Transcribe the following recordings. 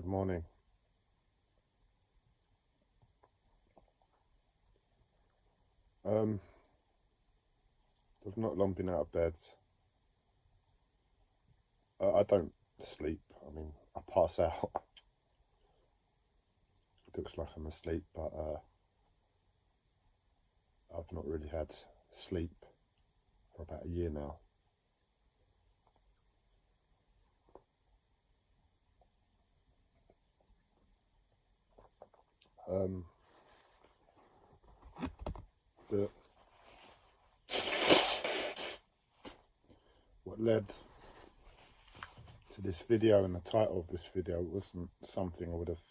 Good morning. I've not long been out of bed. I don't sleep. I mean, I pass out. It looks like I'm asleep, but I've not really had sleep for about a year now. But what led to this video and the title of this video wasn't something I would have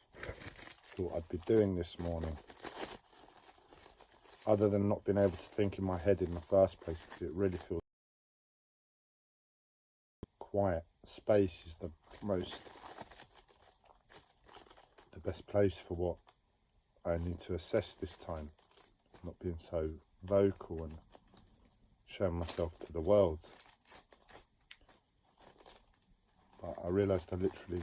thought I'd be doing this morning, other than not being able to think in my head in the first place, because it really feels quiet. Space is the best place for what I need to assess this time, not being so vocal and showing myself to the world. But I realised I literally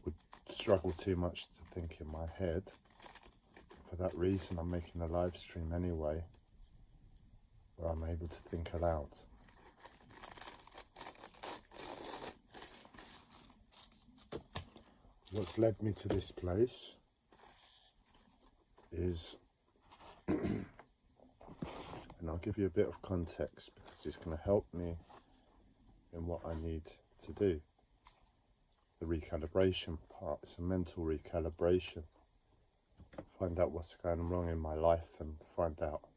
would struggle too much to think in my head. For that reason, I'm making a live stream anyway, where I'm able to think aloud. What's led me to this place is, and I'll give you a bit of context because it's going to help me in what I need to do. The recalibration part, it's a mental recalibration. Find out what's going wrong in my life and find out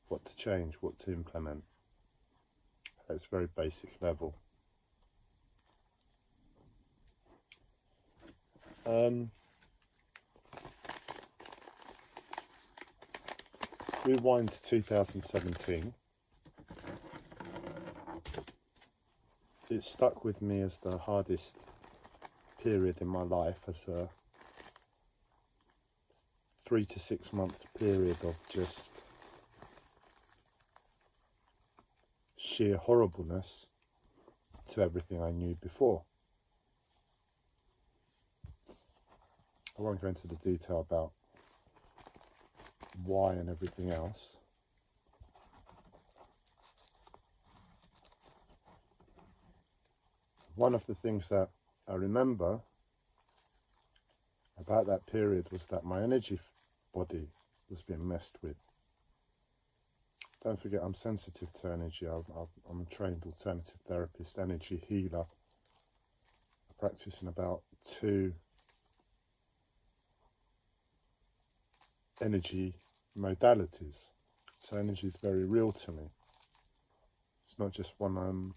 what to change, what to implement. At its very basic level. Rewind to 2017. It stuck with me as the hardest period in my life, as a 3 to 6 month period of just sheer horribleness to everything I knew before. I won't go into the detail about why and everything else. One of the things that I remember about that period was that my energy body was being messed with. Don't forget, I'm sensitive to energy. I'm a trained alternative therapist, energy healer. I practice in about 2 energy modalities. So energy is very real to me. It's not just one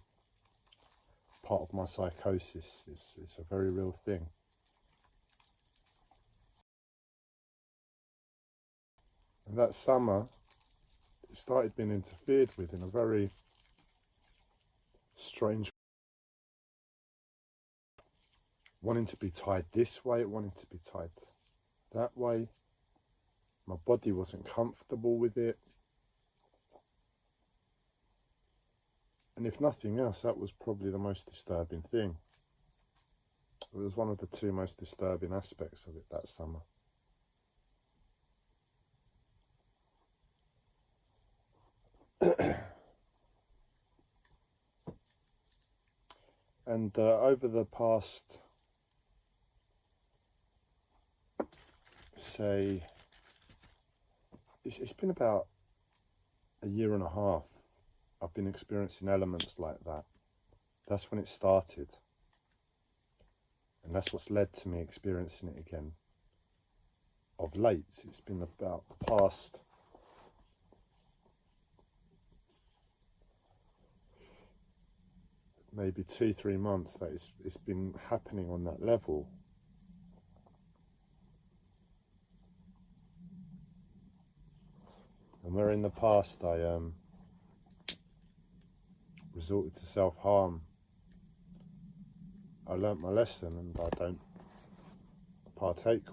part of my psychosis. It's a very real thing. And that summer, it started being interfered with in a very strange way. Wanting to be tied this way, wanting to be tied that way. My body wasn't comfortable with it. And if nothing else, that was probably the most disturbing thing. It was one of the 2 most disturbing aspects of it that summer. And over the past, say, it's been about a year and a half, I've been experiencing elements like that. That's when it started. And that's what's led to me experiencing it again of late. It's been about the past maybe 2-3 months that it's been happening on that level. And where in the past I resorted to self-harm, I learnt my lesson and I don't partake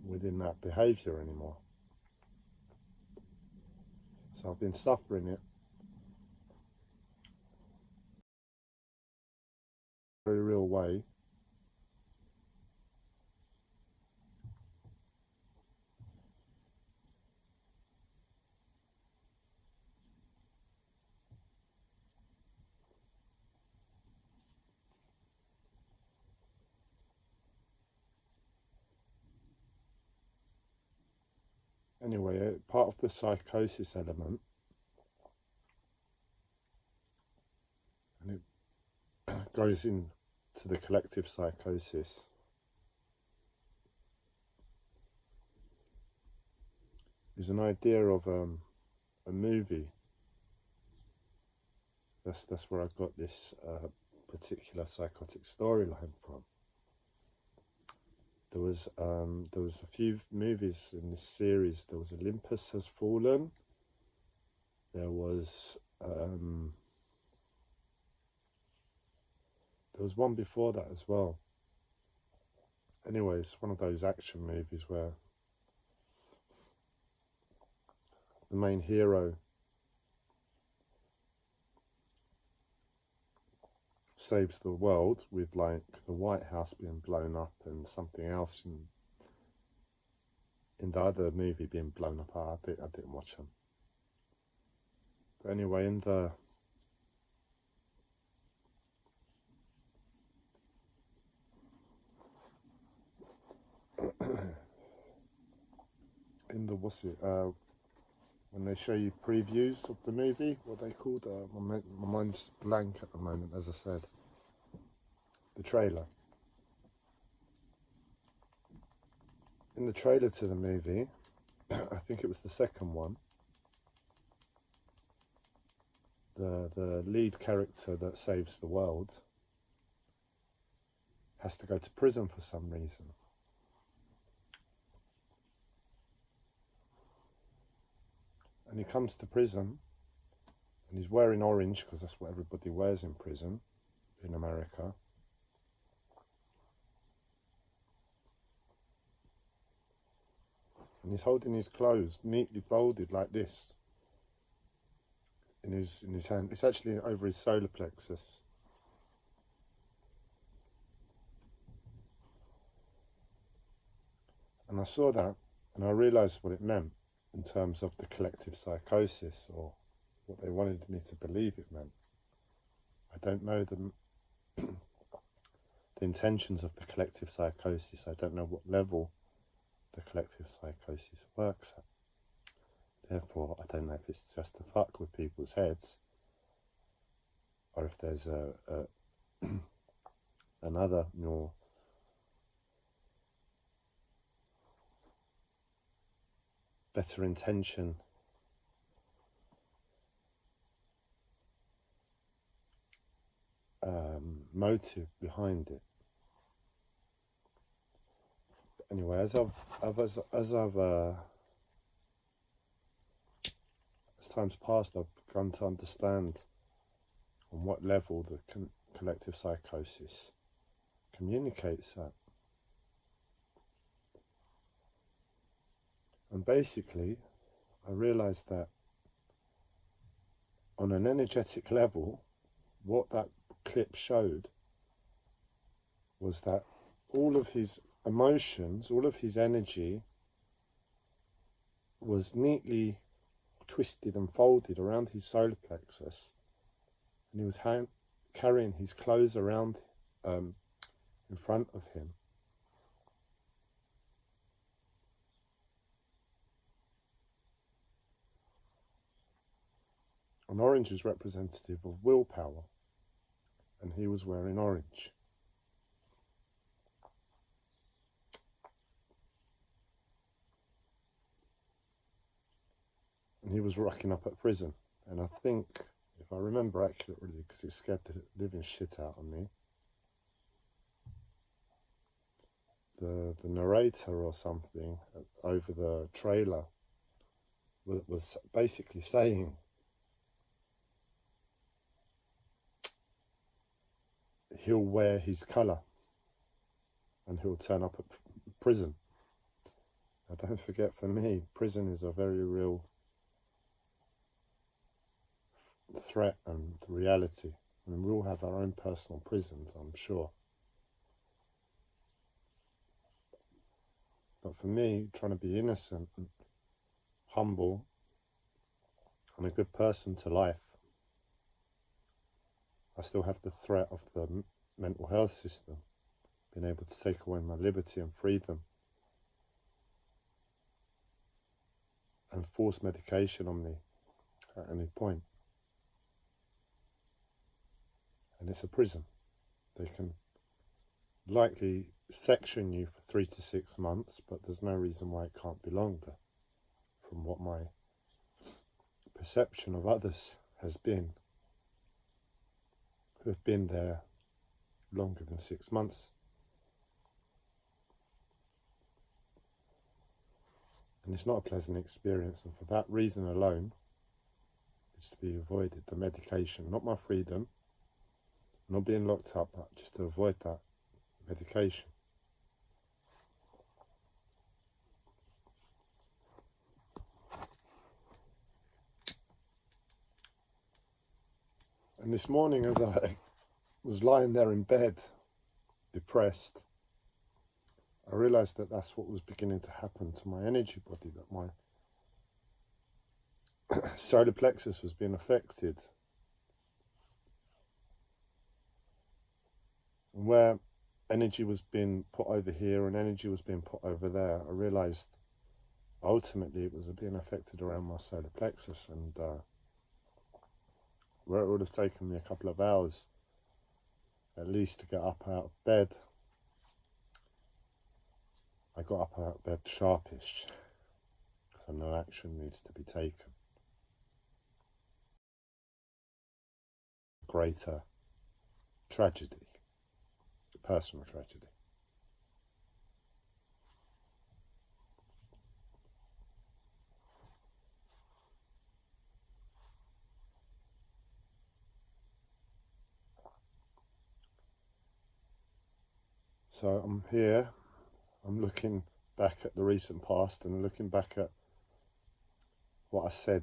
within that behaviour anymore. So I've been suffering it very real way. Anyway, part of the psychosis element, and it goes into the collective psychosis, is an idea of a movie. That's where I got this particular psychotic storyline from. There was a few movies in this series. There was Olympus Has Fallen. There was one before that as well. Anyway, it's one of those action movies where the main hero saves the world with, like, the White House being blown up and something else in the other movie being blown up. I didn't watch them. But anyway, in the what's it, when they show you previews of the movie, what they called, my mind's blank at the moment, as I said. The trailer. In the trailer to the movie, I think it was the second one, the lead character that saves the world has to go to prison for some reason. And he comes to prison and he's wearing orange because that's what everybody wears in prison in America. And he's holding his clothes neatly folded like this in his hand. It's actually over his solar plexus. And I saw that and I realised what it meant in terms of the collective psychosis, or what they wanted me to believe it meant. I don't know the intentions of the collective psychosis. I don't know what level the collective psychosis works at. Therefore, I don't know if it's just to fuck with people's heads, or if there's another more better intention motive behind it. But anyway, as time's passed, I've begun to understand on what level the collective psychosis communicates that. And basically, I realised that on an energetic level, what that clip showed was that all of his emotions, all of his energy was neatly twisted and folded around his solar plexus, and he was carrying his clothes around in front of him. And orange is representative of willpower, and he was wearing orange. And he was rocking up at prison. And I think, if I remember accurately, because it scared the living shit out of me, the narrator or something over the trailer was basically saying, he'll wear his colour and he'll turn up at prison. Now, don't forget, for me, prison is a very real threat and reality. I mean, we all have our own personal prisons, I'm sure. But for me, trying to be innocent and humble and a good person to life, I still have the threat of the mental health system being able to take away my liberty and freedom and force medication on me at any point. And it's a prison. They can likely section you for 3 to 6 months, but there's no reason why it can't be longer from what my perception of others has been who have been there longer than 6 months. And it's not a pleasant experience, and for that reason alone, it's to be avoided. The medication, not my freedom, not being locked up, but just to avoid that medication. And this morning, as I was lying there in bed, depressed, I realised that that's what was beginning to happen to my energy body, that my solar plexus was being affected. And where energy was being put over here and energy was being put over there, I realised ultimately it was being affected around my solar plexus, and where it would have taken me a couple of hours at least to get up out of bed, I got up out of bed sharpish, so no action needs to be taken. Greater tragedy, personal tragedy. So I'm here, I'm looking back at the recent past and looking back at what I said.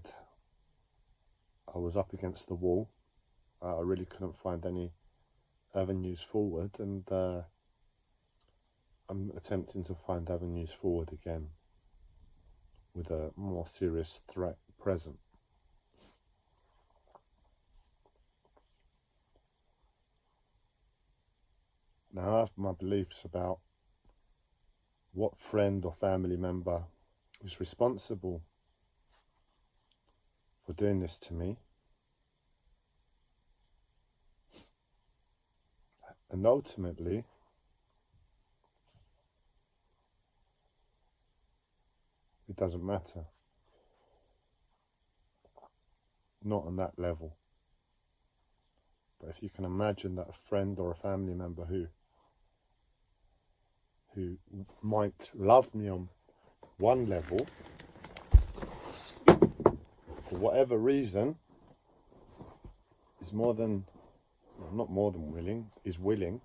I was up against the wall. I really couldn't find any avenues forward, and I'm attempting to find avenues forward again with a more serious threat present. Now I have my beliefs about what friend or family member is responsible for doing this to me. And ultimately, it doesn't matter. Not on that level. But if you can imagine that a friend or a family member who might love me on one level, for whatever reason, is more than, well, not more than willing, is willing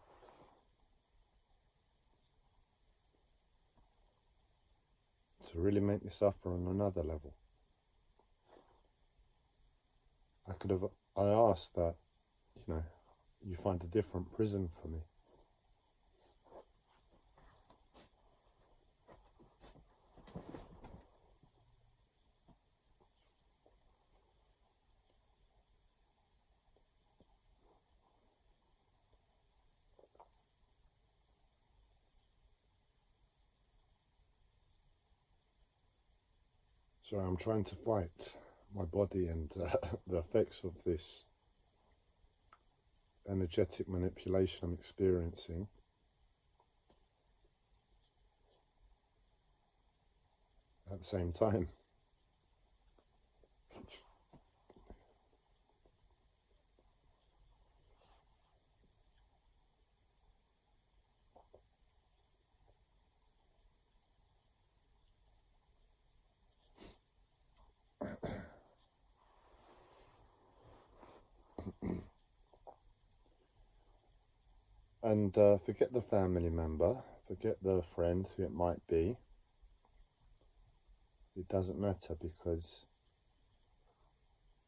to really make me suffer on another level. I asked that, you find a different prison for me. So I'm trying to fight my body and the effects of this energetic manipulation I'm experiencing. At the same time. And forget the family member, forget the friend who it might be. It doesn't matter, because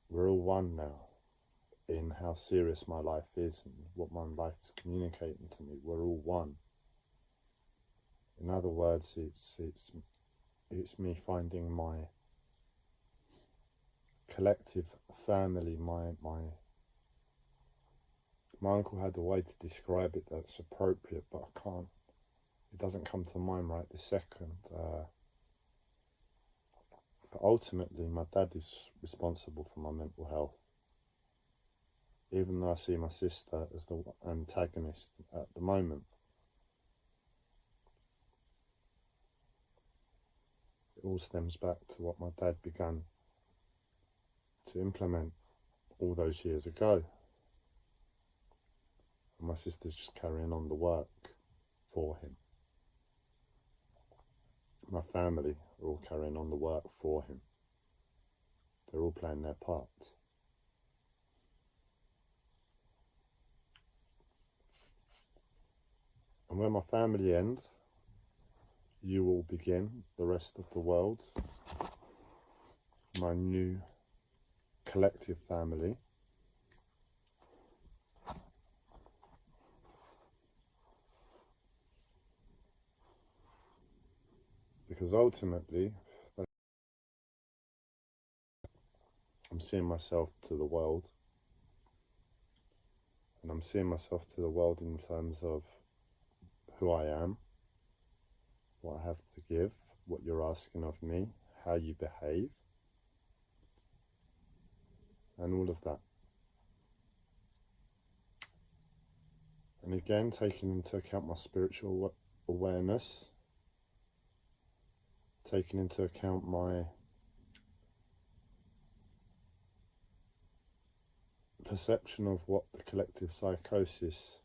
we're all one now. in how serious my life is and what my life is communicating to me. We're all one. In other words, it's me finding my collective family. My uncle had a way to describe it that's appropriate, but I can't. It doesn't come to mind right this second. But ultimately, my dad is responsible for my mental health. Even though I see my sister as the antagonist at the moment, it all stems back to what my dad began to implement all those years ago. And my sister's just carrying on the work for him. My family are all carrying on the work for him. They're all playing their part. And when my family ends, you will begin the rest of the world, my new collective family. Because ultimately, I'm seeing myself to the world. And I'm seeing myself to the world in terms of who I am, what I have to give, what you're asking of me, how you behave, and all of that. And again, taking into account my spiritual awareness, taking into account my perception of what the collective psychosis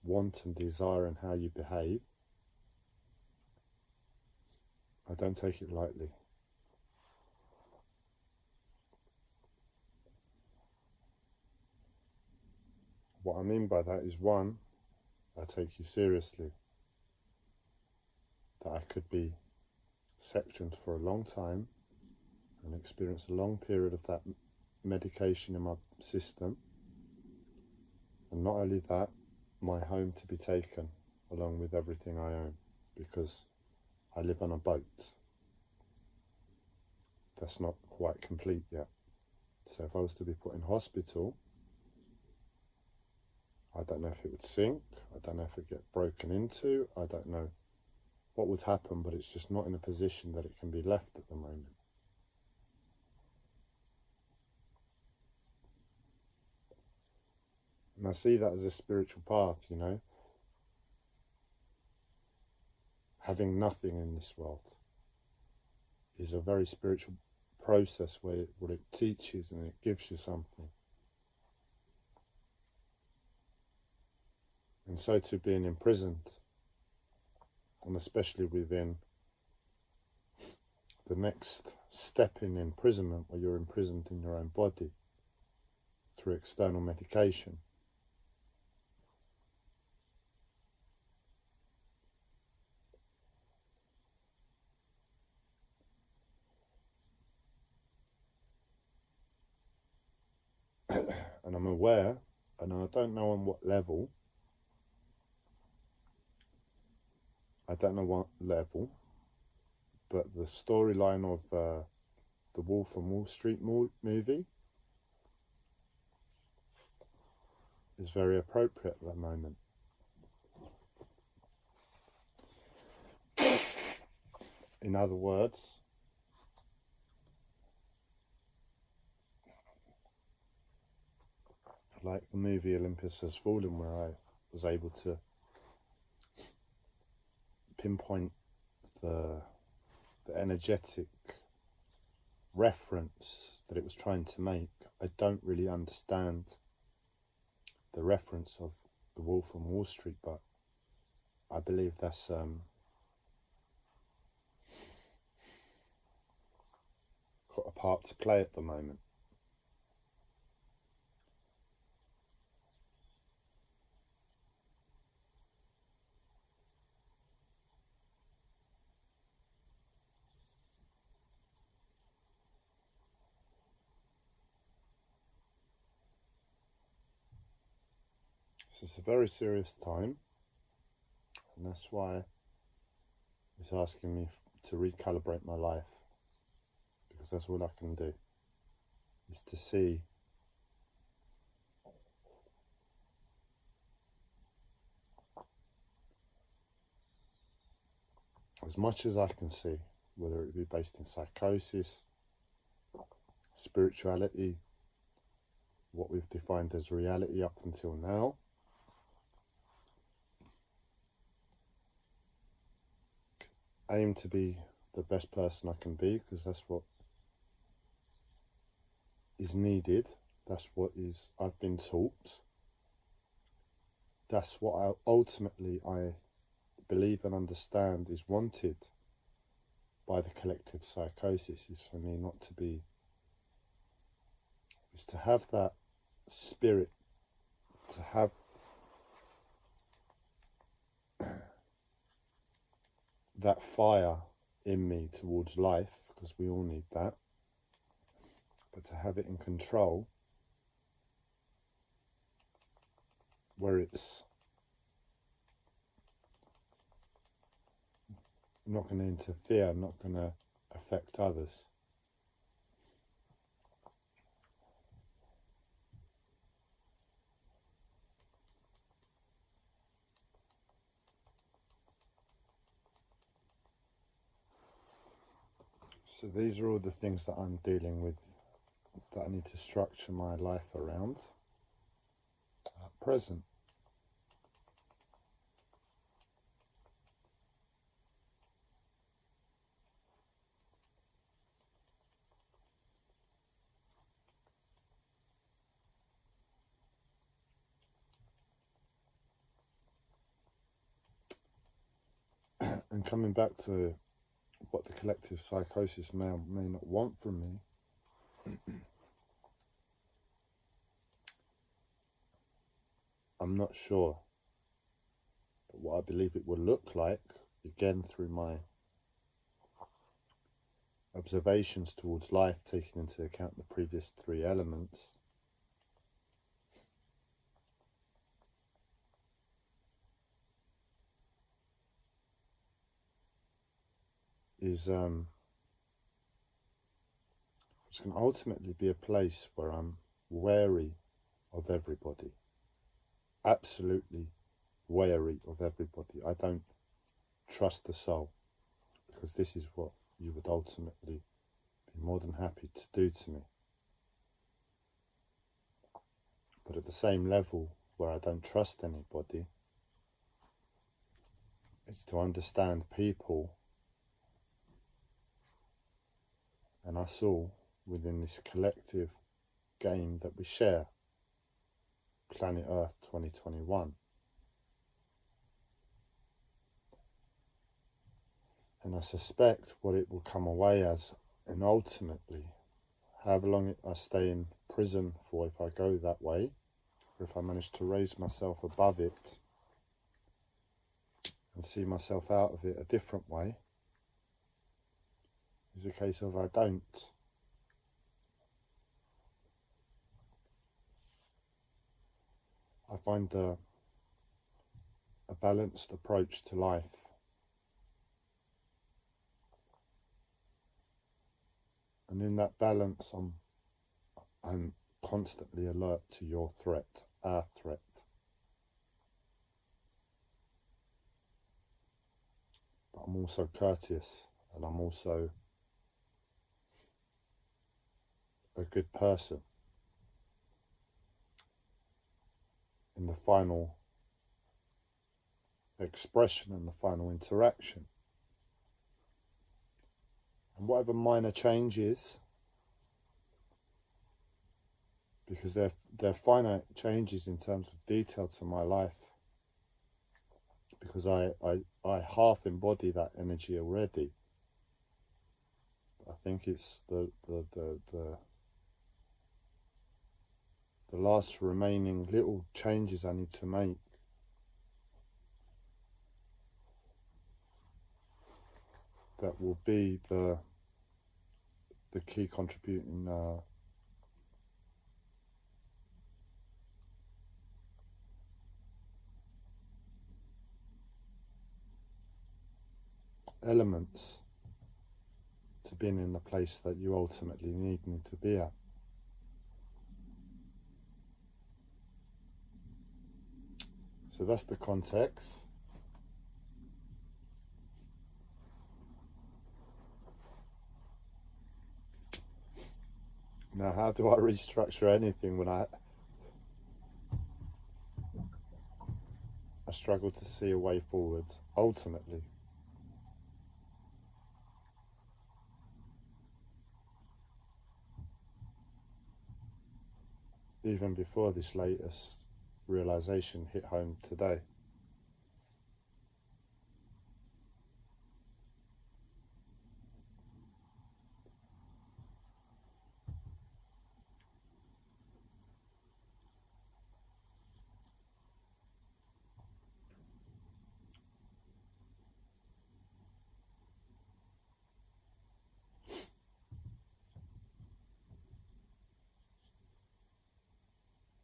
want and desire and how you behave, I don't take it lightly. What I mean by that is, one, I take you seriously. That I could be sectioned for a long time and experience a long period of that medication in my system. And not only that, my home to be taken along with everything I own, because I live on a boat. That's not quite complete yet. So if I was to be put in hospital, I don't know if it would sink, I don't know if it would get broken into, I don't know what would happen, but it's just not in a position that it can be left at the moment. And I see that as a spiritual path, you know. Having nothing in this world is a very spiritual process where it teaches and it gives you something. And so too being imprisoned, and especially within the next step in imprisonment, where you're imprisoned in your own body through external medication. And I'm aware, and I don't know on what level, but the storyline of the Wolf on Wall Street movie is very appropriate at the moment. In other words, like the movie Olympus Has Fallen, where I was able to pinpoint the energetic reference that it was trying to make. I don't really understand the reference of the Wolf on Wall Street, but I believe that's got a part to play at the moment. So it's a very serious time, and that's why it's asking me to recalibrate my life, because that's all I can do, is to see as much as I can see, whether it be based in psychosis, spirituality, what we've defined as reality up until now, aim to be the best person I can be, because that's what is needed, that's what is I've been taught, that's what I believe and understand is wanted by the collective psychosis, is for me not to be, is to have that spirit, to have that fire in me towards life, because we all need that, but to have it in control, where it's not going to interfere, not going to affect others. So these are all the things that I'm dealing with, that I need to structure my life around at present. And coming back to what the collective psychosis may or may not want from me, I'm not sure. But what I believe it will look like, again through my observations towards life, taking into account the previous 3 elements, is it's going to ultimately be a place where I'm wary of everybody, absolutely wary of everybody. I don't trust the soul, because this is what you would ultimately be more than happy to do to me. But at the same level where I don't trust anybody, it's to understand people and us all within this collective game that we share, Planet Earth 2021. And I suspect what it will come away as, and ultimately, however long I stay in prison for, if I go that way, or if I manage to raise myself above it and see myself out of it a different way, is a case of I don't. I find a balanced approach to life. And in that balance, I'm constantly alert to your threat, our threat. But I'm also courteous, and I'm also a good person. In the final expression and the final interaction. And whatever minor changes, because they're finite changes in terms of detail to my life, because I half embody that energy already. I think it's the last remaining little changes I need to make that will be the key contributing elements to being in the place that you ultimately need me to be at. So that's the context. Now, how do I restructure anything when I struggle to see a way forward, ultimately? Even before this latest realization hit home today.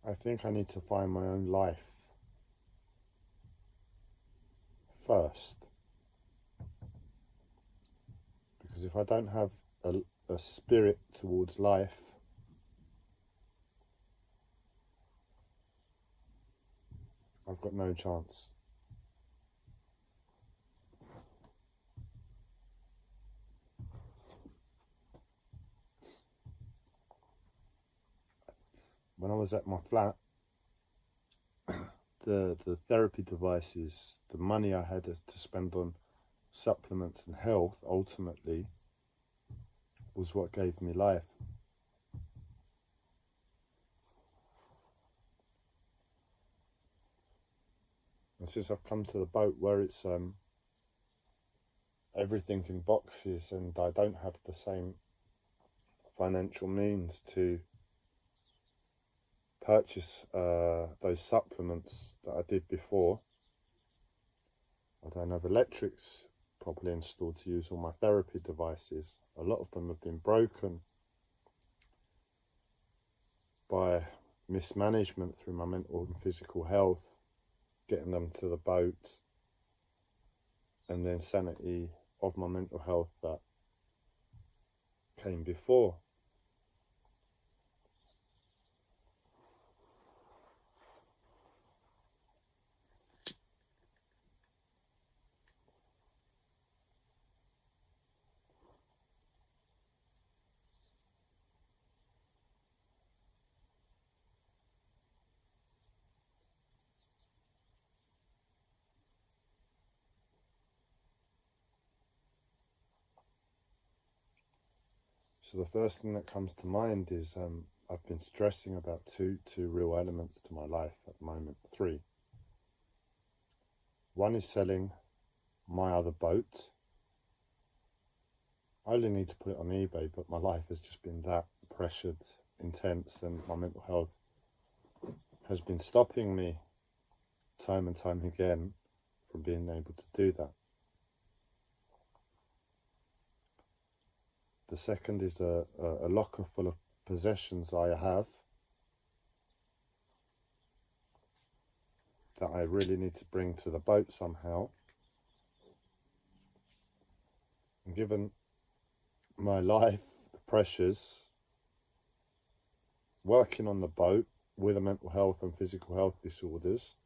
I think I need to find my own life first. Because if I don't have a spirit towards life, I've got no chance. When I was at my flat, the therapy devices, the money I had to spend on supplements and health, ultimately, was what gave me life. And since I've come to the boat where it's everything's in boxes and I don't have the same financial means to purchase those supplements that I did before, I don't have electrics properly installed to use all my therapy devices. A lot of them have been broken by mismanagement through my mental and physical health, getting them to the boat, and the insanity of my mental health that came before. So the first thing that comes to mind is I've been stressing about two real elements to my life at the moment, three. One is selling my other boat. I only need to put it on eBay, but my life has just been that pressured, intense, and my mental health has been stopping me time and time again from being able to do that. The second is a locker full of possessions I have that I really need to bring to the boat somehow. And given my life, the pressures, working on the boat with a mental health and physical health disorders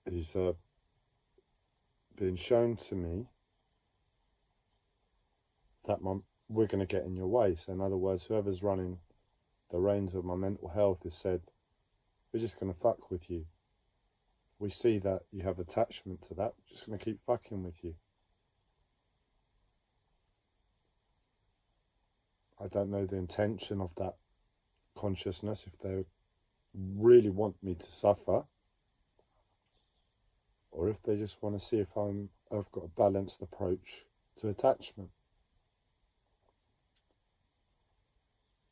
is being shown to me that we're going to get in your way. So in other words, whoever's running the reins of my mental health has said, we're just going to fuck with you. We see that you have attachment to that, we're just going to keep fucking with you. I don't know the intention of that consciousness, if they really want me to suffer, or if they just want to see if I've got a balanced approach to attachment.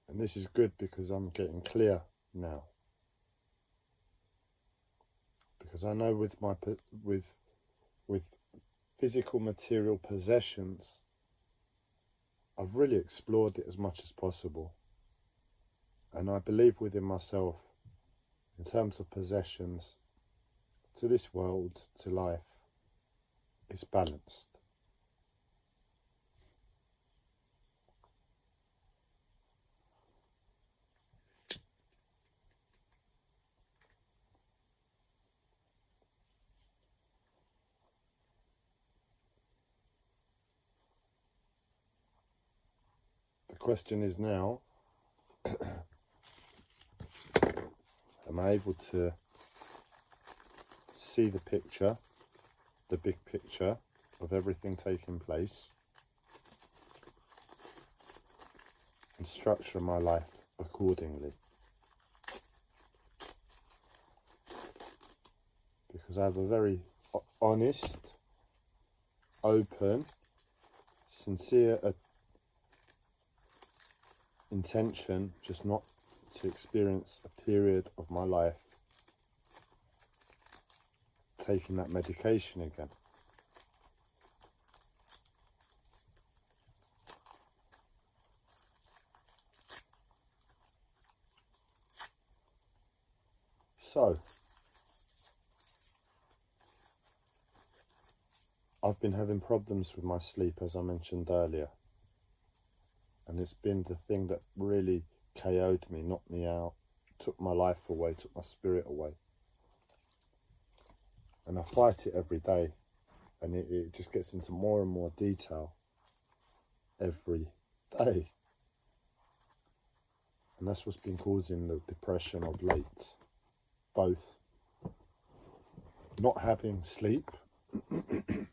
And this is good because I'm getting clear now. Because I know with my with physical material possessions, I've really explored it as much as possible. And I believe within myself, in terms of possessions, to this world, to life, is balanced. The question is now, am I able to see the picture, the big picture of everything taking place, and structure my life accordingly? Because I have a very honest, open, sincere intention just not to experience a period of my life taking that medication again. So, I've been having problems with my sleep, as I mentioned earlier. And it's been the thing that really KO'd me, knocked me out, took my life away, took my spirit away. And I fight it every day. And it just gets into more and more detail every day. And that's what's been causing the depression of late. Both not having sleep and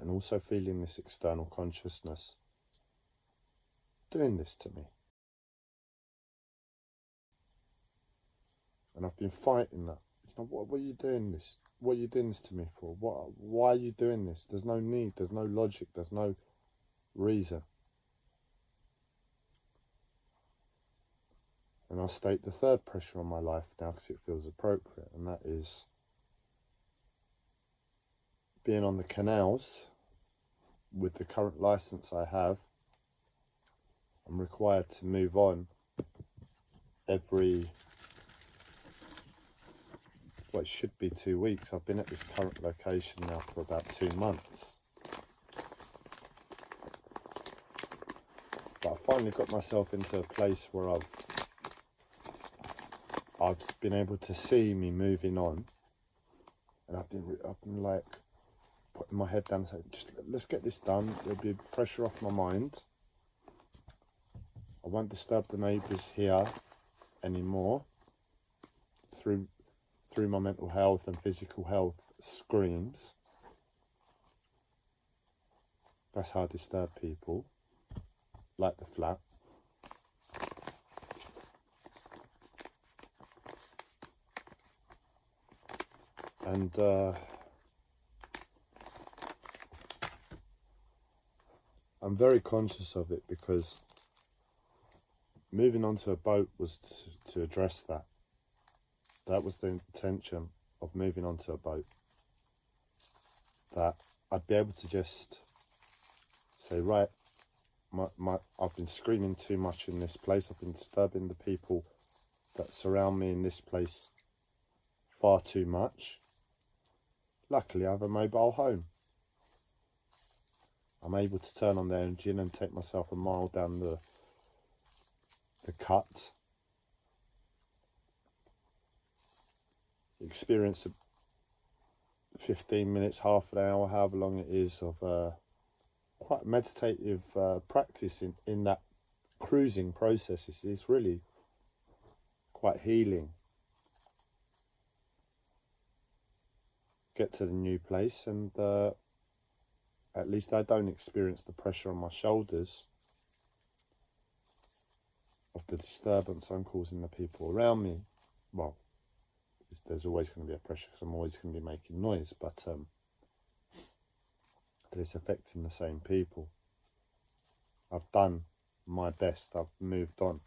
also feeling this external consciousness doing this to me. And I've been fighting that. You know, what are you doing this? What are you doing this to me for? Why are you doing this? There's no need, there's no logic, there's no reason. And I'll state the third pressure on my life now because it feels appropriate, and that is being on the canals with the current license I have. I'm required to move on every, well, it should be 2 weeks. I've been at this current location now for about 2 months. But I finally got myself into a place where I've been able to see me moving on, and I've been like putting my head down and saying, just let's get this done. There'll be pressure off my mind. I won't disturb the neighbours here anymore through my mental health and physical health screams. That's how I disturb people, like the flat. And I'm very conscious of it because moving onto a boat was to address that. That was the intention of moving onto a boat. That I'd be able to just say, right, I've been screaming too much in this place. I've been disturbing the people that surround me in this place far too much. Luckily, I have a mobile home. I'm able to turn on the engine and take myself a mile down the cut. Experience 15 minutes, half an hour, however long it is, of quite meditative practice in that cruising process. It's really quite healing. Get to the new place, and at least I don't experience the pressure on my shoulders of the disturbance I'm causing the people around me. Well, there's always going to be a pressure because I'm always going to be making noise, but that it's affecting the same people. I've done my best. I've moved on.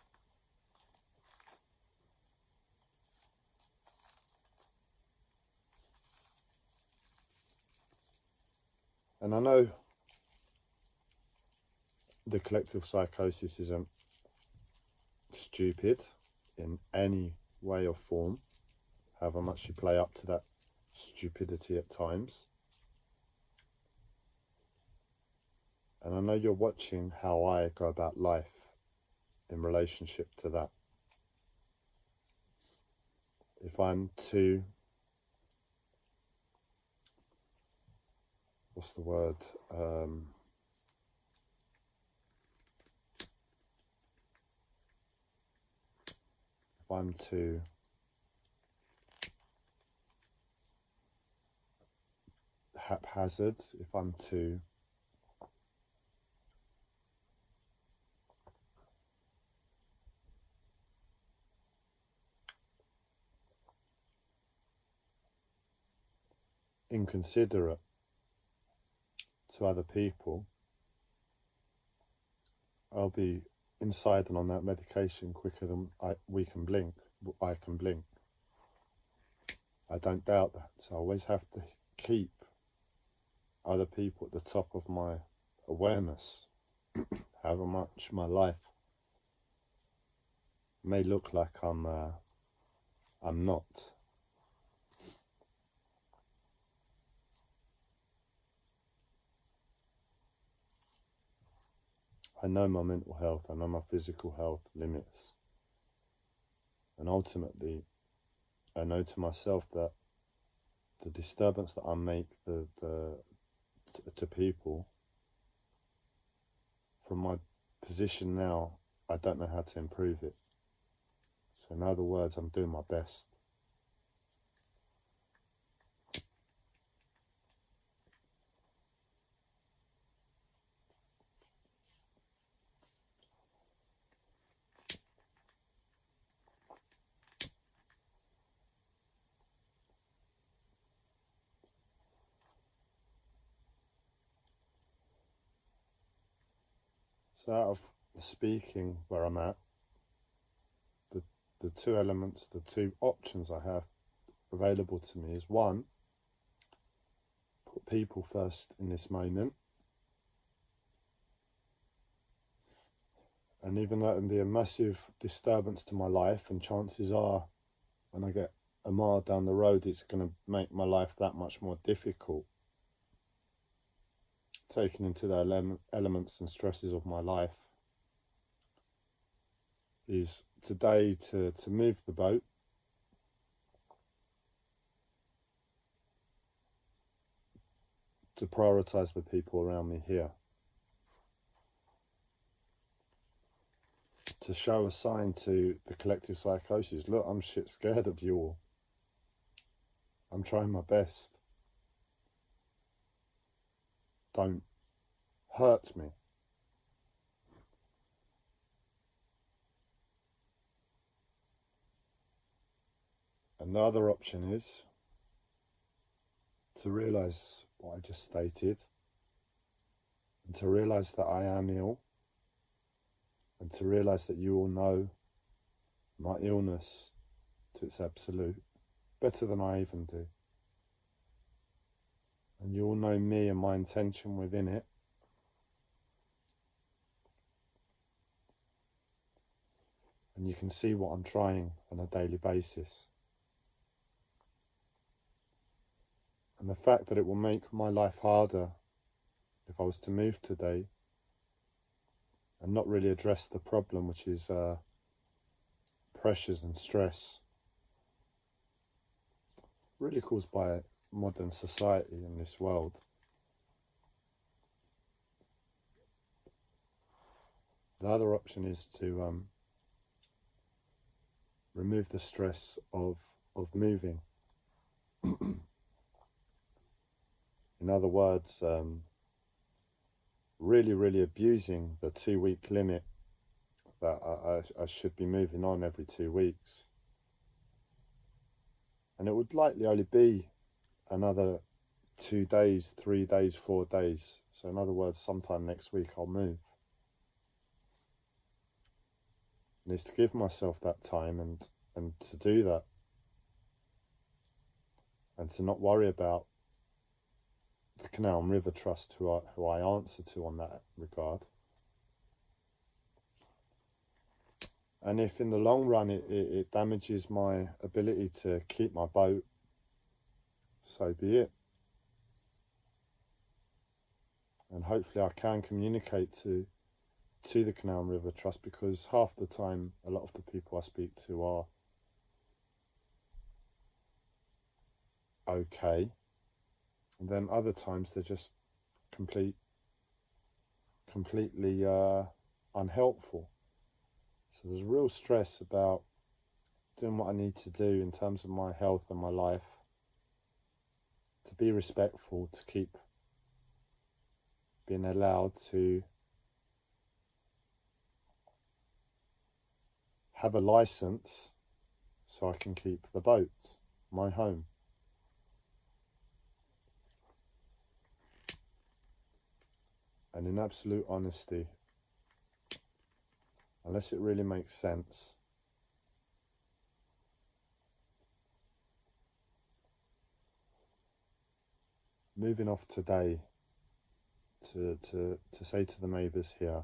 And I know the collective psychosis isn't stupid in any way or form. however much you play up to that stupidity at times. And I know you're watching how I go about life in relationship to that. If I'm too, what's the word? If I'm too haphazard, if I'm too inconsiderate to other people, I'll be inside and on that medication quicker than I can blink. I don't doubt that. So I always have to keep other people at the top of my awareness, however much my life may look like I'm not. I know my mental health, I know my physical health limits. And ultimately, I know to myself that the disturbance that I make to people, from my position now, I don't know how to improve it. So in other words, I'm doing my best. So out of speaking where I'm at, the two elements, the two options I have available to me is one, put people first in this moment. And even though it can be a massive disturbance to my life, and chances are when I get a mile down the road it's going to make my life that much more difficult, taking into the elements and stresses of my life, is today to move the boat, to prioritise the people around me here, to show a sign to the collective psychosis, look, I'm shit scared of you all, I'm trying my best, don't hurt me. And the other option is to realise what I just stated, and to realise that I am ill, and to realise that you all know my illness to its absolute, better than I even do. And you all know me and my intention within it. And you can see what I'm trying on a daily basis. And the fact that it will make my life harder if I was to move today and not really address the problem, which is pressures and stress, really caused by modern society in this world. The other option is to remove the stress of moving. In other words, really abusing the 2-week limit that I should be moving on every 2 weeks. And it would likely only be another 2 days, 3 days, 4 days. So in other words, sometime next week I'll move. And it's to give myself that time and to do that. And to not worry about the Canal and River Trust, who I answer to on that regard. And if in the long run it damages my ability to keep my boat, so be it. And hopefully I can communicate to the Canal and River Trust, because half the time a lot of the people I speak to are okay, and then other times they're just completely unhelpful. So there's real stress about doing what I need to do in terms of my health and my life, to be respectful, to keep being allowed to have a license so I can keep the boat, my home. And in absolute honesty, unless it really makes sense, moving off today to say to the neighbours here,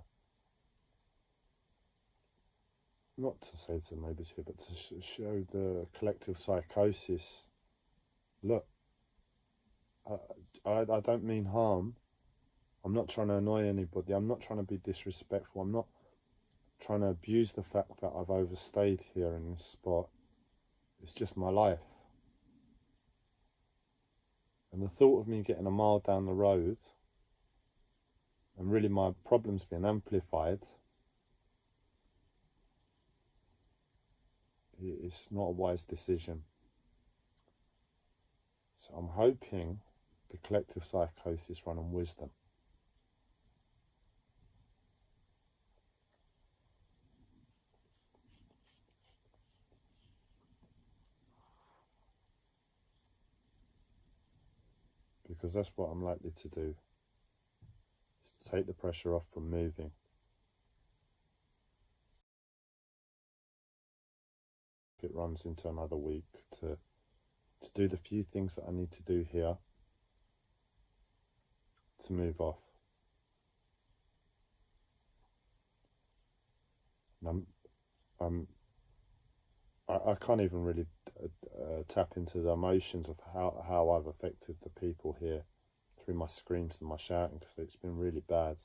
not to say to the neighbours here, but to show the collective psychosis, look, I don't mean harm. I'm not trying to annoy anybody. I'm not trying to be disrespectful. I'm not trying to abuse the fact that I've overstayed here in this spot. It's just my life. And the thought of me getting a mile down the road and really my problems being amplified, it's not a wise decision. So I'm hoping the collective psychosis run on wisdom. Because that's what I'm likely to do, is to take the pressure off from moving. If it runs into another week, to do the few things that I need to do here to move off. And I can't even really tap into the emotions of how I've affected the people here through my screams and my shouting, because it's been really bad.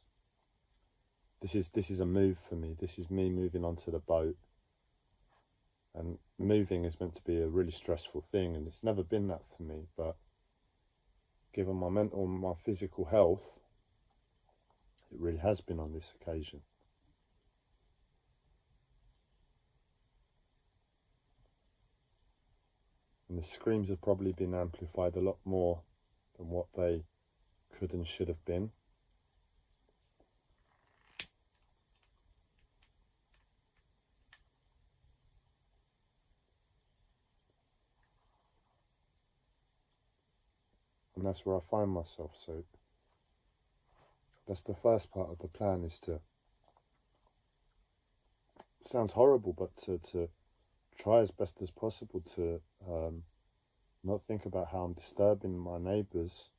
This is a move for me. This is me moving onto the boat, and moving is meant to be a really stressful thing, and it's never been that for me. But given my mental and my physical health, it really has been on this occasion. And the screams have probably been amplified a lot more than what they could and should have been. And that's where I find myself. So that's the first part of the plan, is to, it sounds horrible, but to try as best as possible to not think about how I'm disturbing my neighbours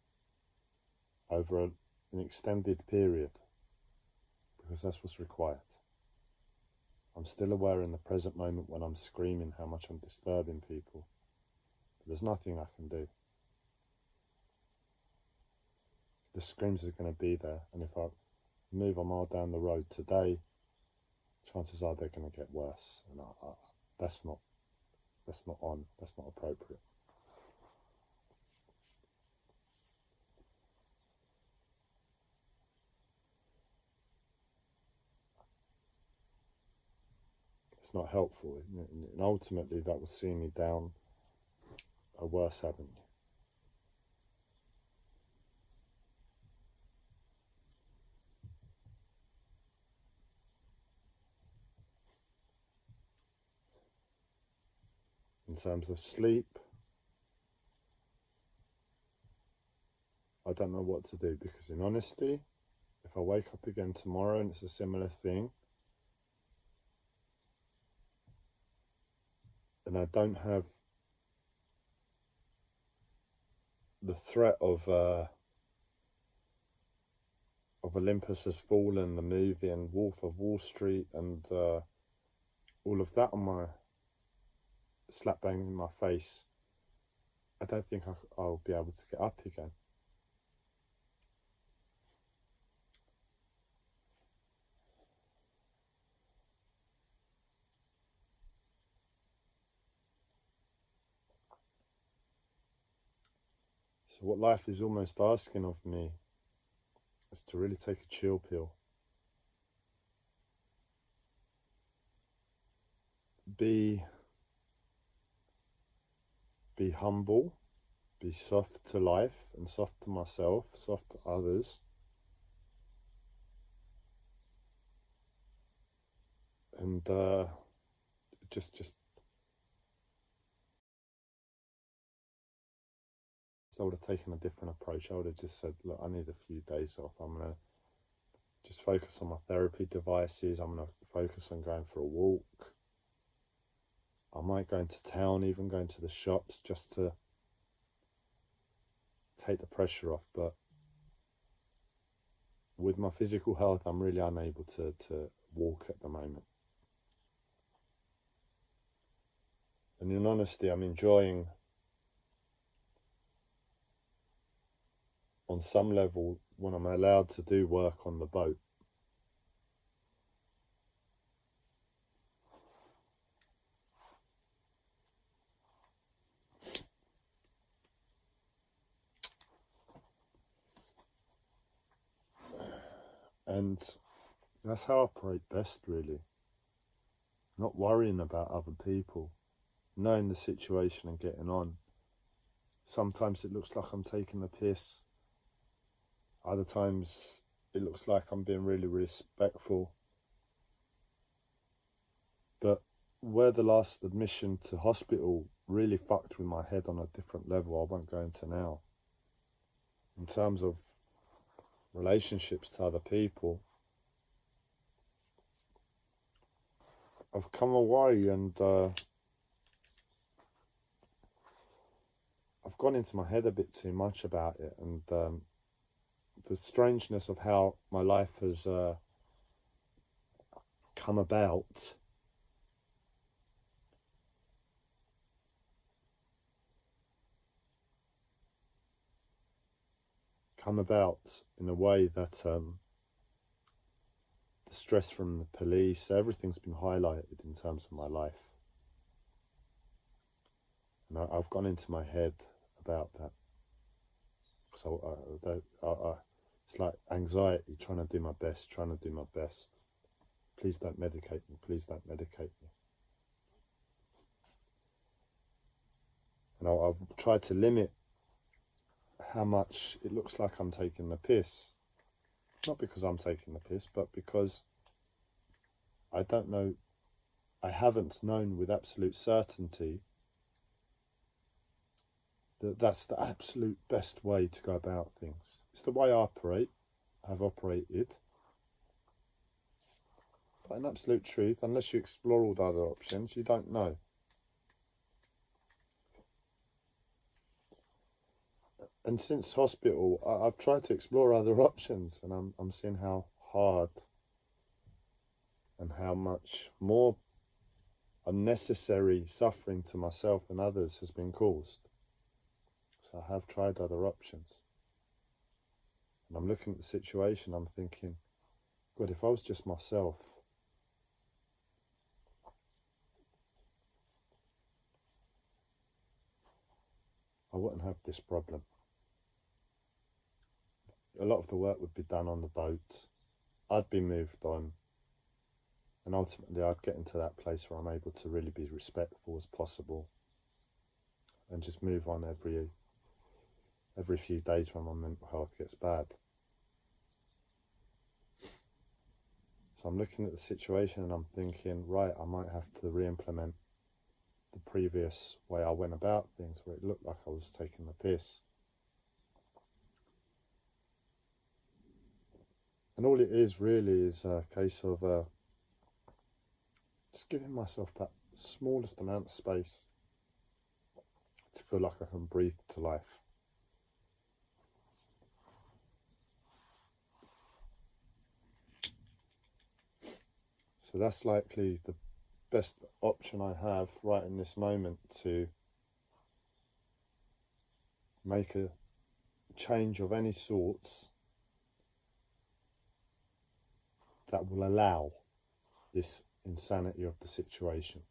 over an extended period, because that's what's required. I'm still aware in the present moment when I'm screaming how much I'm disturbing people, but there's nothing I can do. The screams are going to be there, and if I move a mile down the road today, chances are they're going to get worse, and that's not appropriate. It's not helpful, and ultimately that will see me down a worse avenue. In terms of sleep, I don't know what to do, because in honesty, if I wake up again tomorrow and it's a similar thing, and I don't have the threat of Olympus Has Fallen, the movie, and Wolf of Wall Street, and all of that on my slap bang in my face, I don't think I'll be able to get up again. So what life is almost asking of me is to really take a chill pill. Be humble, be soft to life and soft to myself, soft to others. And just I would have taken a different approach. I would have just said, look, I need a few days off. I'm going to just focus on my therapy devices. I'm going to focus on going for a walk. I might go into town, even going to the shops, just to take the pressure off. But with my physical health, I'm really unable to walk at the moment. And in honesty, I'm enjoying, on some level, when I'm allowed to do work on the boat. And that's how I operate best, really. Not worrying about other people, knowing the situation and getting on. Sometimes it looks like I'm taking the piss. Other times it looks like I'm being really respectful. But where the last admission to hospital really fucked with my head on a different level, I won't go into now. In terms of relationships to other people, I've come away and I've gone into my head a bit too much about it, and the strangeness of how my life has come about in a way that the stress from the police, everything's been highlighted in terms of my life. And I've gone into my head about that. So it's like anxiety, trying to do my best. Please don't medicate me, please don't medicate me. And I've tried to limit how much it looks like I'm taking the piss. Not because I'm taking the piss, but because I don't know, I haven't known with absolute certainty that that's the absolute best way to go about things. It's the way I operate, I've operated. But in absolute truth, unless you explore all the other options, you don't know. And since hospital, I've tried to explore other options, and I'm seeing how hard and how much more unnecessary suffering to myself and others has been caused. So I have tried other options. And I'm looking at the situation, I'm thinking, God, if I was just myself, I wouldn't have this problem. A lot of the work would be done on the boat. I'd be moved on. And ultimately I'd get into that place where I'm able to really be respectful as possible. And just move on every few days when my mental health gets bad. So I'm looking at the situation and I'm thinking, right, I might have to re-implement the previous way I went about things, where it looked like I was taking the piss. And all it is really is a case of just giving myself that smallest amount of space to feel like I can breathe to life. So that's likely the best option I have right in this moment to make a change of any sorts that will allow this insanity of the situation.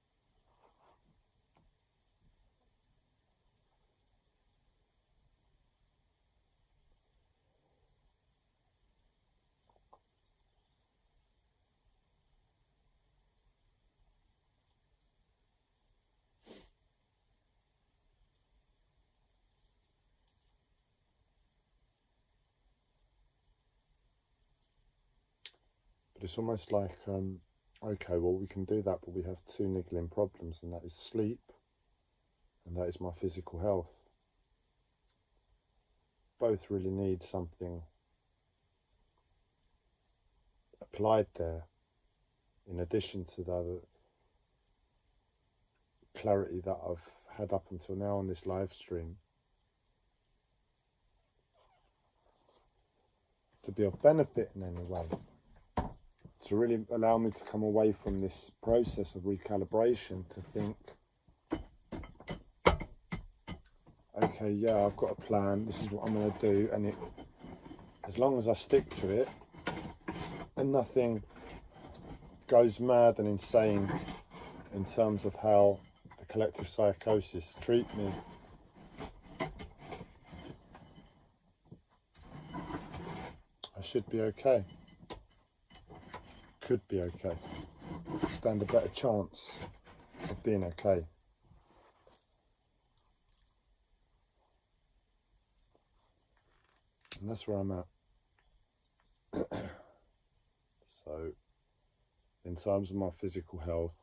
But it's almost like, okay, well, we can do that, but we have two niggling problems, and that is sleep, and that is my physical health. Both really need something applied there, in addition to the other clarity that I've had up until now on this live stream, to be of benefit in any way, to really allow me to come away from this process of recalibration to think, okay, yeah, I've got a plan, this is what I'm going to do, and as long as I stick to it and nothing goes mad and insane in terms of how the collective psychosis treat me, I should be okay. Could be okay. Stand a better chance of being okay. And that's where I'm at. So, in terms of my physical health,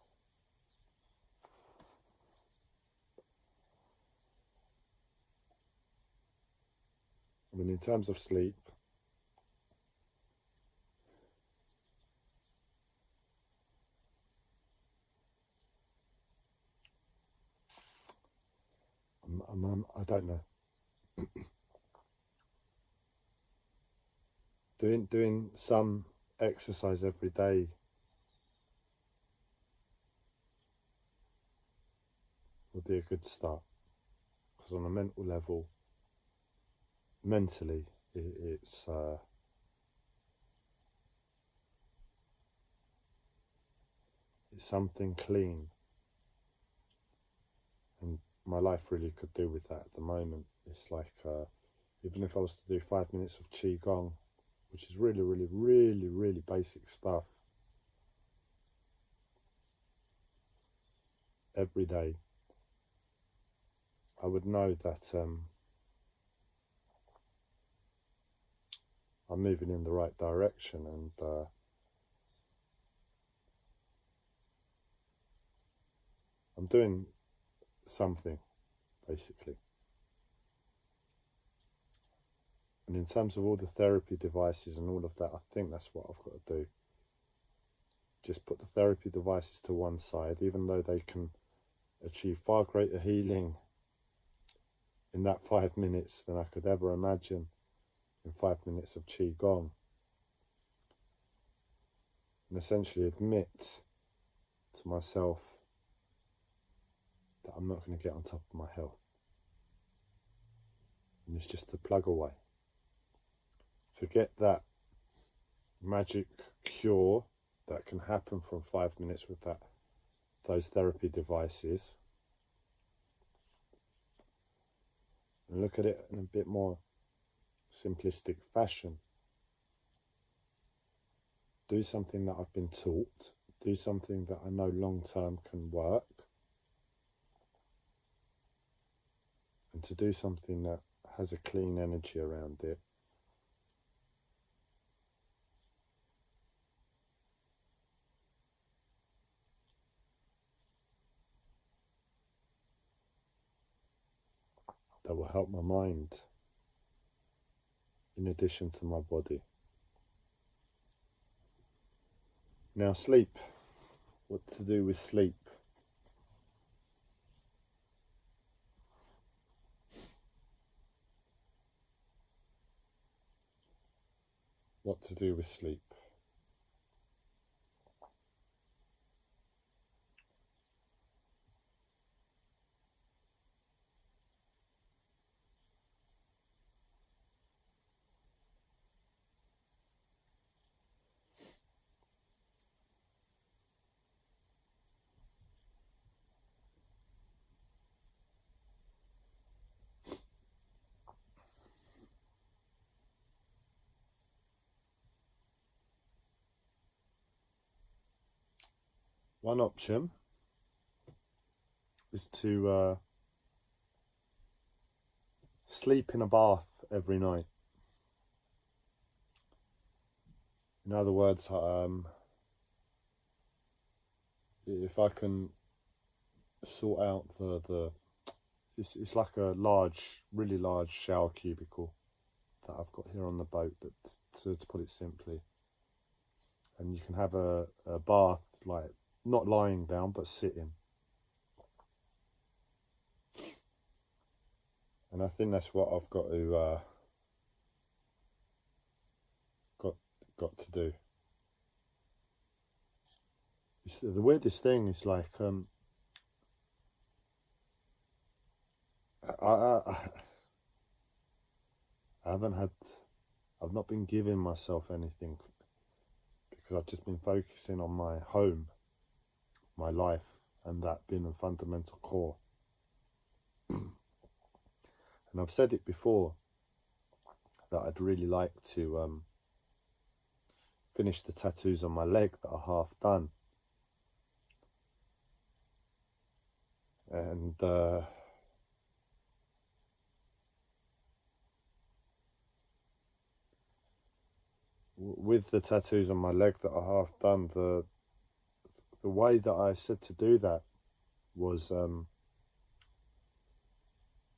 I mean, in terms of sleep, I don't know. Doing some exercise every day would be a good start, because on a mental level, mentally, it's something clean, and my life really could do with that at the moment. It's like, even if I was to do 5 minutes of qigong, which is really, really, really, really basic stuff, every day, I would know that I'm moving in the right direction, and I'm doing something, basically. And in terms of all the therapy devices and all of that, I think that's what I've got to do. Just put the therapy devices to one side, even though they can achieve far greater healing in that 5 minutes than I could ever imagine in 5 minutes of qigong. And essentially admit to myself that I'm not going to get on top of my health. And it's just to plug away. Forget that magic cure that can happen from 5 minutes with those therapy devices. And look at it in a bit more simplistic fashion. Do something that I've been taught. Do something that I know long term can work. And to do something that has a clean energy around it. That will help my mind in addition to my body. Now, sleep. What to do with sleep? What to do with sleep? One option is to sleep in a bath every night. In other words, if I can sort out it's like a really large shower cubicle that I've got here on the boat, to put it simply. And you can have a bath, like not lying down but sitting. And I think that's what I've got to got to do. It's the weirdest thing is like I've not been giving myself anything, because I've just been focusing on my home, my life, and that being a fundamental core. And I've said it before that I'd really like to finish the tattoos on my leg that are half done. And with the tattoos on my leg that are half done, the way that I said to do that was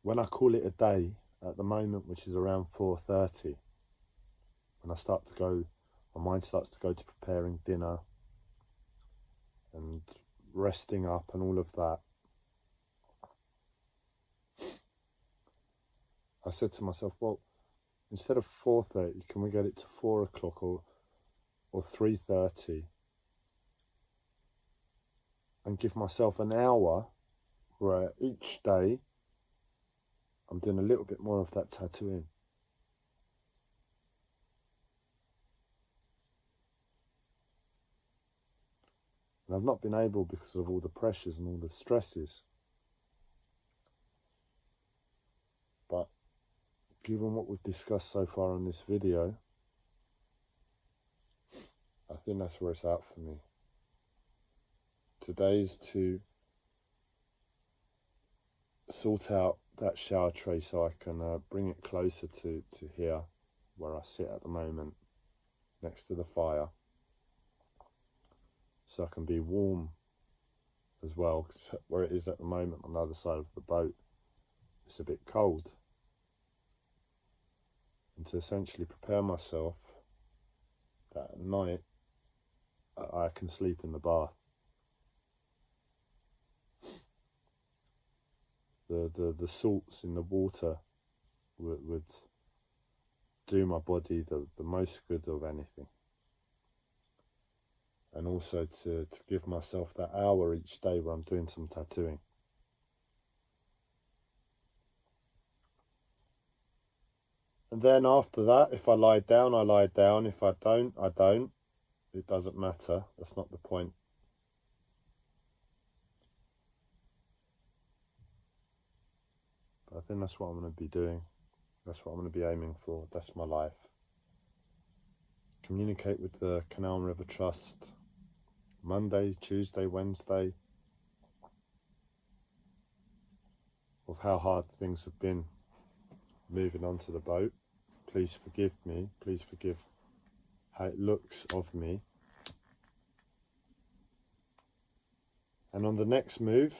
when I call it a day at the moment, which is around 4:30, when I start to go, my mind starts to go to preparing dinner and resting up and all of that. I said to myself, well, instead of 4:30, can we get it to 4 o'clock or 3:30, and give myself an hour where each day I'm doing a little bit more of that tattooing. And I've not been able because of all the pressures and all the stresses. But given what we've discussed so far on this video, I think that's where it's at for me. Today's to sort out that shower tray so I can bring it closer to here where I sit at the moment, next to the fire, so I can be warm as well, because where it is at the moment on the other side of the boat, it's a bit cold. And to essentially prepare myself that at night I can sleep in the bath. The salts in the water would do my body the most good of anything. And also to give myself that hour each day where I'm doing some tattooing. And then after that, if I lie down, I lie down. If I don't, I don't. It doesn't matter. That's not the point. But I think that's what I'm going to be doing. That's what I'm going to be aiming for. That's my life. Communicate with the Canal and River Trust Monday, Tuesday, Wednesday, of how hard things have been moving onto the boat. Please forgive me. Please forgive how it looks of me. And on the next move,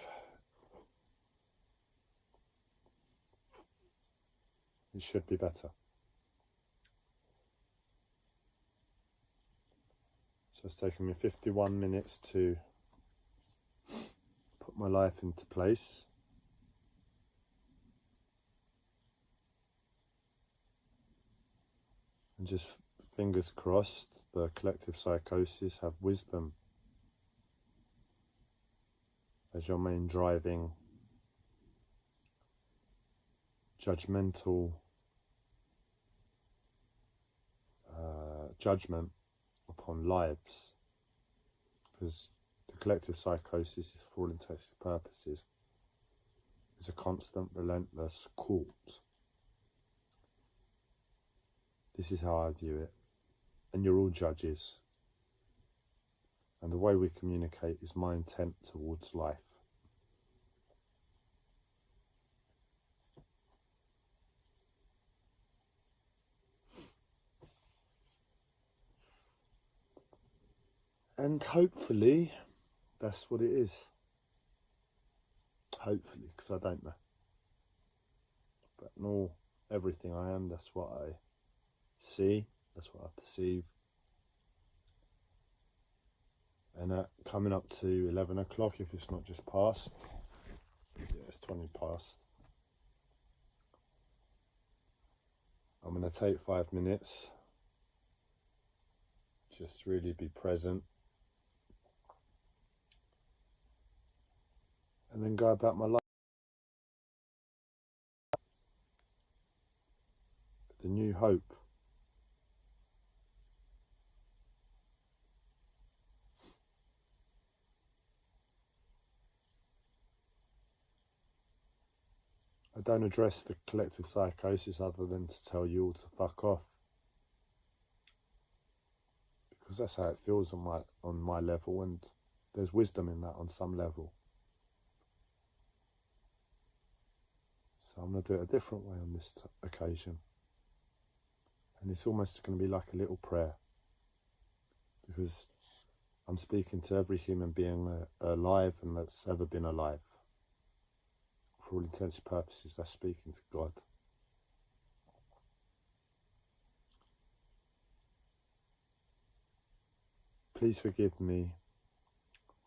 it should be better. So it's taken me 51 minutes to put my life into place. And just fingers crossed, the Collective Psychosis have wisdom as your main driving, judgmental judgment upon lives, because the Collective Psychosis, for all intents and purposes, is a constant, relentless court. This is how I view it, and you're all judges. And the way we communicate is my intent towards life. And hopefully that's what it is. Hopefully, because I don't know. But nor everything I am, that's what I see, that's what I perceive. And coming up to 11 o'clock, if it's not just past, yeah, it's 20 past. I'm going to take 5 minutes, just really be present, and then go about my life. The new hope. I don't address the collective psychosis other than to tell you all to fuck off. Because that's how it feels on my level, and there's wisdom in that on some level. So I'm going to do it a different way on this occasion. And it's almost going to be like a little prayer. Because I'm speaking to every human being alive and that's ever been alive. For all intents and purposes, that's speaking to God. Please forgive me.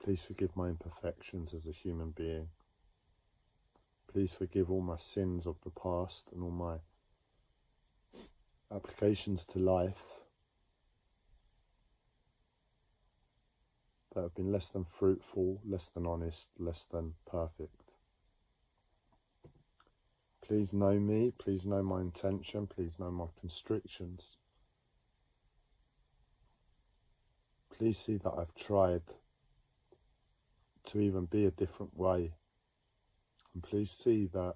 Please forgive my imperfections as a human being. Please forgive all my sins of the past and all my applications to life that have been less than fruitful, less than honest, less than perfect. Please know me, please know my intention, please know my constrictions. Please see that I've tried to even be a different way. And please see that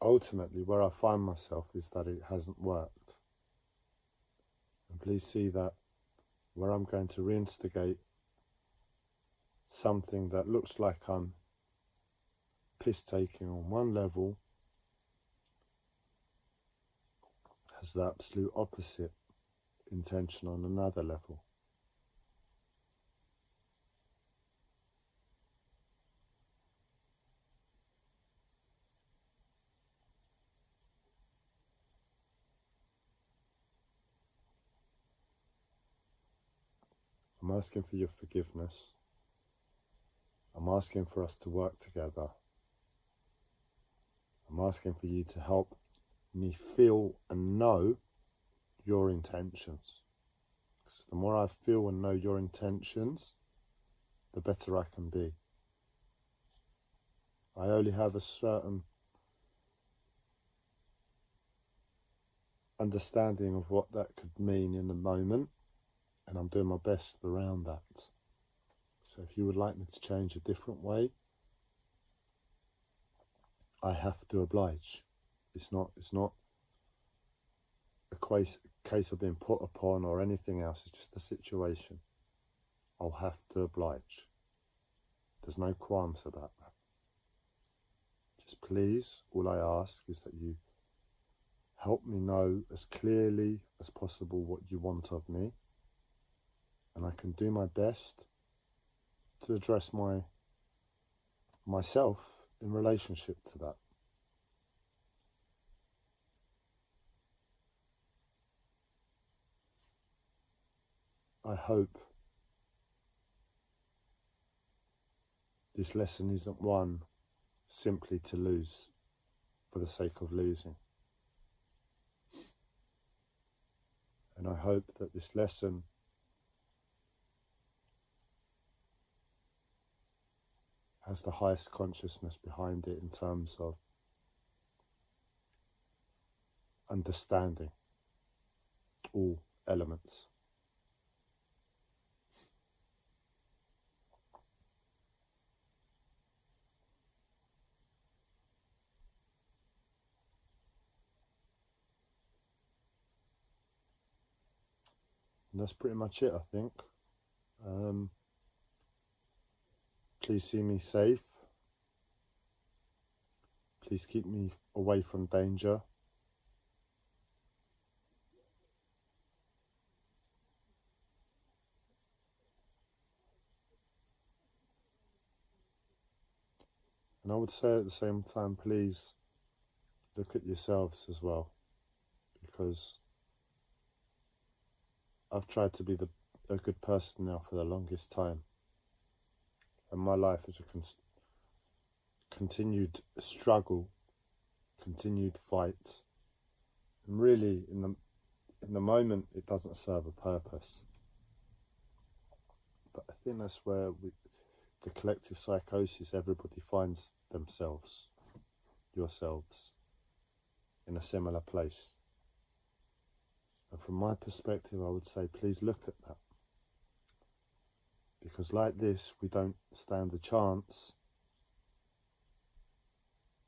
ultimately where I find myself is that it hasn't worked. And please see that where I'm going to reinstigate something that looks like I'm piss-taking on one level has the absolute opposite intention on another level. I'm asking for your forgiveness. I'm asking for us to work together. I'm asking for you to help me feel and know your intentions. Because the more I feel and know your intentions, the better I can be. I only have a certain understanding of what that could mean in the moment, and I'm doing my best around that. So if you would like me to change a different way, I have to oblige. It's not a case of being put upon or anything else. It's just a situation. I'll have to oblige. There's no qualms about that. Just please, all I ask is that you help me know as clearly as possible what you want of me, and I can do my best to address myself in relationship to that. I hope this lesson isn't one simply to lose for the sake of losing. And I hope that this lesson has the highest consciousness behind it in terms of understanding all elements. And that's pretty much it, I think. Please see me safe. Please keep me away from danger. And I would say at the same time, please look at yourselves as well, because I've tried to be a good person now for the longest time, and my life is a continued struggle, continued fight, and really in the moment it doesn't serve a purpose. But I think that's where the collective psychosis, everybody finds themselves, yourselves, in a similar place. And from my perspective, I would say, please look at that. Because like this, we don't stand a chance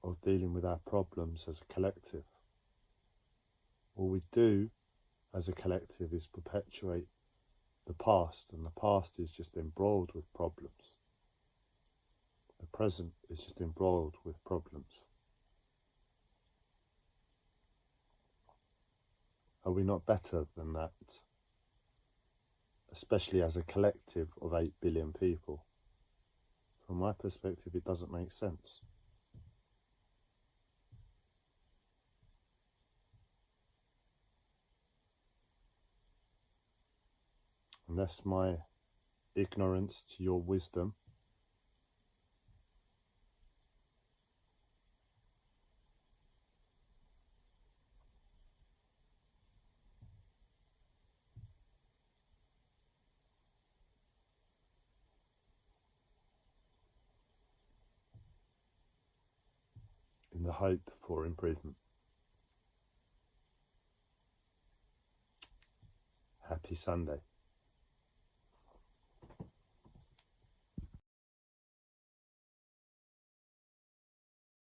of dealing with our problems as a collective. All we do as a collective is perpetuate the past, and the past is just embroiled with problems. The present is just embroiled with problems. Are we not better than that? Especially as a collective of 8 billion people. From my perspective, it doesn't make sense. And that's my ignorance to your wisdom. In the hope for improvement. Happy Sunday.